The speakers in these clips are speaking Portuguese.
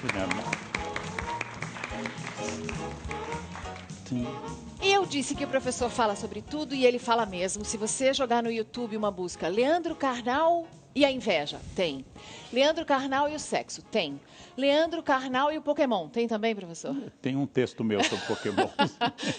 Guilherme. Sim. Eu disse que o professor fala sobre tudo e ele fala mesmo. Se você jogar no YouTube uma busca Leandro Carnal e a inveja, tem. Leandro Carnal e o sexo, tem. Leandro Carnal e o Pokémon, tem também, professor? Tem um texto meu sobre Pokémon.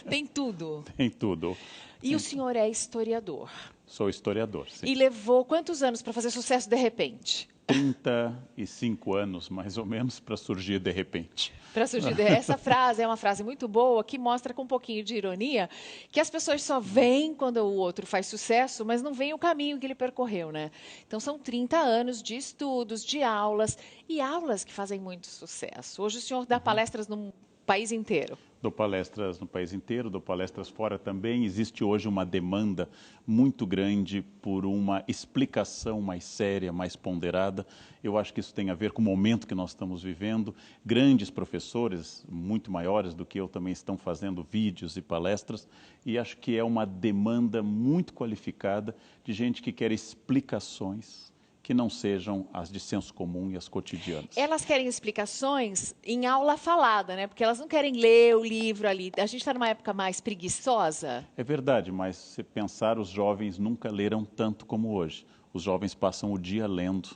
Tem tudo. Tem tudo. E o senhor é historiador. Sou historiador, sim. E levou quantos anos para fazer sucesso de repente? 35 anos, mais ou menos, para surgir de repente. Para surgir. Essa frase é uma frase muito boa que mostra com um pouquinho de ironia que as pessoas só veem quando o outro faz sucesso, mas não veem o caminho que ele percorreu, né? Então são 30 anos de estudos, de aulas e aulas que fazem muito sucesso. Hoje o senhor dá palestras no país inteiro. Dou palestras no país inteiro, dou palestras fora também. Existe hoje uma demanda muito grande por uma explicação mais séria, mais ponderada. Eu acho que isso tem a ver com o momento que nós estamos vivendo. Grandes professores, muito maiores do que eu, também estão fazendo vídeos e palestras. E acho que é uma demanda muito qualificada de gente que quer explicações que não sejam as de senso comum e as cotidianas. Elas querem explicações em aula falada, né? Porque elas não querem ler o livro ali. A gente está numa época mais preguiçosa. É verdade, mas se pensar, os jovens nunca leram tanto como hoje. Os jovens passam o dia lendo.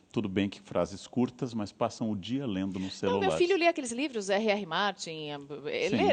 Tudo bem que frases curtas, mas passam o dia lendo no celular. Não, meu filho lê aqueles livros, R.R. Martin,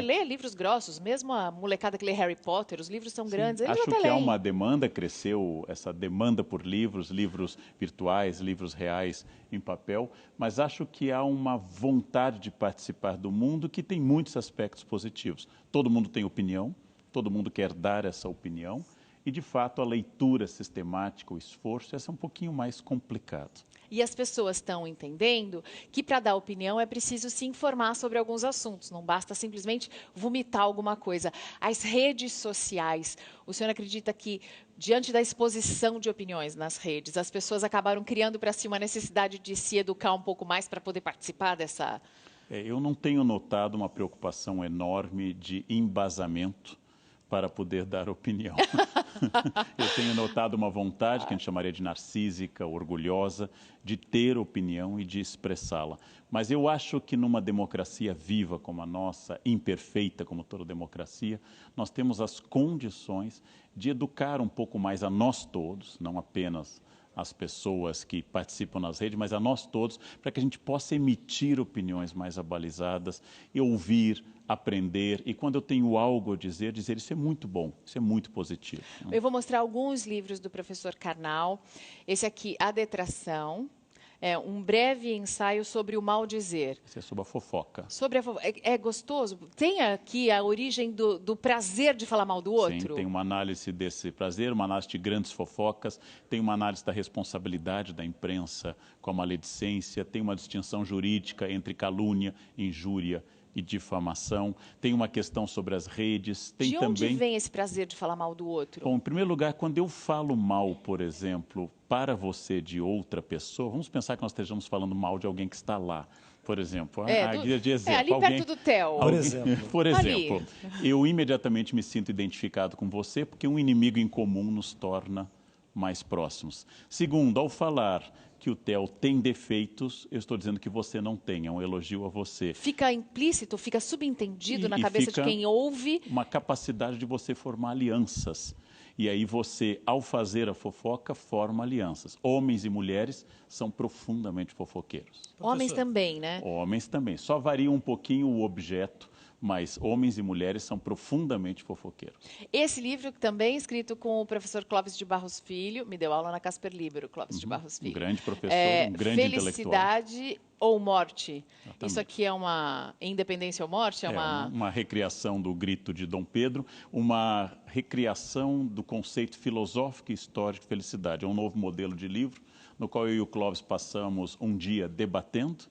lê livros grossos, mesmo a molecada que lê Harry Potter, os livros são grandes, eles Acho até que há leem. uma demanda, cresceu essa demanda por livros, livros virtuais, livros reais em papel, mas acho que há uma vontade de participar do mundo que tem muitos aspectos positivos. Todo mundo tem opinião, todo mundo quer dar essa opinião, e de fato a leitura sistemática, o esforço, essa é um pouquinho mais complicado. E as pessoas estão entendendo que para dar opinião é preciso se informar sobre alguns assuntos, não basta simplesmente vomitar alguma coisa. As redes sociais, o senhor acredita que, diante da exposição de opiniões nas redes, as pessoas acabaram criando para si uma necessidade de se educar um pouco mais para poder participar dessa... Eu não tenho notado uma preocupação enorme de embasamento para poder dar opinião. Eu tenho notado uma vontade, que a gente chamaria de narcísica, orgulhosa, de ter opinião e de expressá-la. Mas eu acho que numa democracia viva como a nossa, imperfeita como toda democracia, nós temos as condições de educar um pouco mais a nós todos, não apenas as pessoas que participam nas redes, mas a nós todos, para que a gente possa emitir opiniões mais abalizadas e ouvir, aprender, e quando eu tenho algo a dizer, isso é muito bom, isso é muito positivo. Eu vou mostrar alguns livros do professor Carnal. Esse aqui, A Detração, é um breve ensaio sobre o mal dizer. Esse é sobre a fofoca. Sobre é gostoso? Tem aqui a origem do prazer de falar mal do outro? Sim, tem uma análise desse prazer, uma análise de grandes fofocas, tem uma análise da responsabilidade da imprensa com a maledicência, tem uma distinção jurídica entre calúnia, injúria e difamação, tem uma questão sobre as redes, tem de onde também... vem esse prazer de falar mal do outro? Bom, em primeiro lugar, quando eu falo mal, por exemplo, para você de outra pessoa, vamos pensar que nós estejamos falando mal de alguém que está lá, por exemplo. Ali perto do Theo. Por exemplo, eu imediatamente me sinto identificado com você porque um inimigo em comum nos torna mais próximos. Segundo, ao falar que o Theo tem defeitos, eu estou dizendo que você não tem, é um elogio a você. Fica implícito, fica subentendido na cabeça de quem ouve. Uma capacidade de você formar alianças. E aí você, ao fazer a fofoca, forma alianças. Homens e mulheres são profundamente fofoqueiros. Homens também, né? Homens também. Só varia um pouquinho o objeto, mas homens e mulheres são profundamente fofoqueiros. Esse livro também escrito com o professor Clóvis de Barros Filho, me deu aula na Casper Libero, Clóvis de Barros Filho. Um grande professor, um grande Felicidade intelectual. Ou Morte? Exatamente. Isso aqui é uma Independência ou Morte? Uma recriação do Grito de Dom Pedro, uma recriação do conceito filosófico e histórico de felicidade. É um novo modelo de livro, no qual eu e o Clóvis passamos um dia debatendo.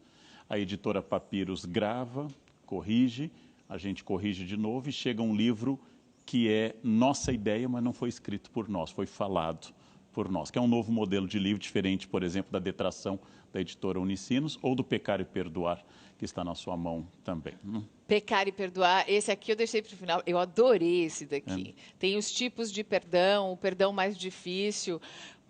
A editora Papiros grava, corrige, a gente corrige de novo e chega um livro que é nossa ideia, mas não foi escrito por nós, foi falado por nós, que é um novo modelo de livro, diferente, por exemplo, da Detração da editora Unicinos ou do Pecar e Perdoar, que está na sua mão também. Pecar e Perdoar, esse aqui eu deixei para o final, eu adorei esse daqui. Tem os tipos de perdão, o perdão mais difícil.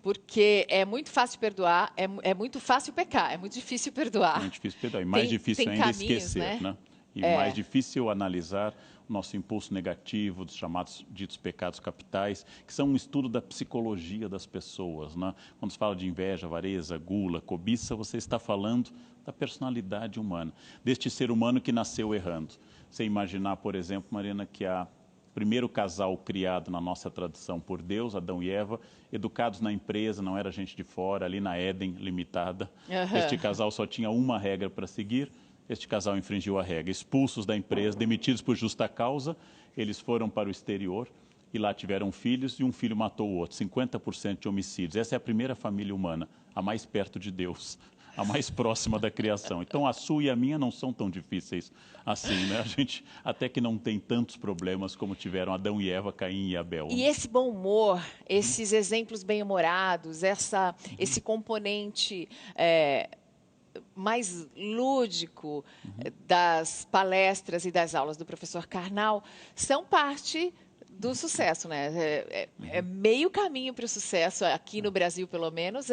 Porque é muito fácil perdoar, é muito fácil pecar, é muito difícil perdoar. É muito difícil perdoar. E mais difícil ainda caminhos, esquecer, né? E mais difícil analisar o nosso impulso negativo, dos chamados ditos pecados capitais, que são um estudo da psicologia das pessoas, né? Quando se fala de inveja, avareza, gula, cobiça, você está falando da personalidade humana, deste ser humano que nasceu errando. Você imaginar, por exemplo, Mariana, que a primeiro casal criado na nossa tradição por Deus, Adão e Eva, educados na empresa, não era gente de fora, ali na Éden limitada. Este casal só tinha uma regra para seguir, este casal infringiu a regra. Expulsos da empresa, demitidos por justa causa, eles foram para o exterior e lá tiveram filhos e um filho matou o outro, 50% de homicídios. Essa é a primeira família humana, a mais perto de Deus, a mais próxima da criação. Então, a sua e a minha não são tão difíceis assim, né? A gente até que não tem tantos problemas como tiveram Adão e Eva, Caim e Abel. E esse bom humor, esses exemplos bem-humorados, esse componente mais lúdico das palestras e das aulas do professor Karnal são parte do sucesso, né? É meio caminho para o sucesso, aqui no Brasil, pelo menos,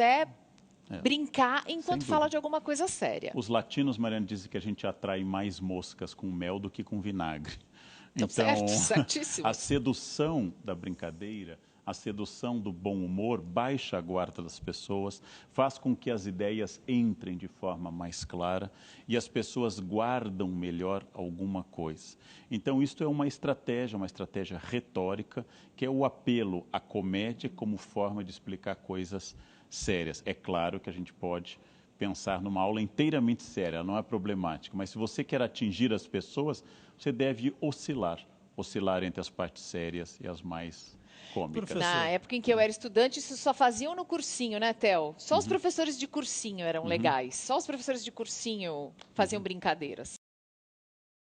brincar enquanto fala de alguma coisa séria. Os latinos, Mariana, dizem que a gente atrai mais moscas com mel do que com vinagre. Então, certíssimo. A sedução da brincadeira, a sedução do bom humor baixa a guarda das pessoas, faz com que as ideias entrem de forma mais clara e as pessoas guardam melhor alguma coisa. Então, isto é uma estratégia retórica, que é o apelo à comédia como forma de explicar coisas sérias. É claro que a gente pode pensar numa aula inteiramente séria, não é problemática, mas se você quer atingir as pessoas, você deve oscilar entre as partes sérias e as mais cômicas. Professor. Na época em que eu era estudante, isso só faziam no cursinho, né, Theo? Só os professores de cursinho eram legais, só os professores de cursinho faziam brincadeiras.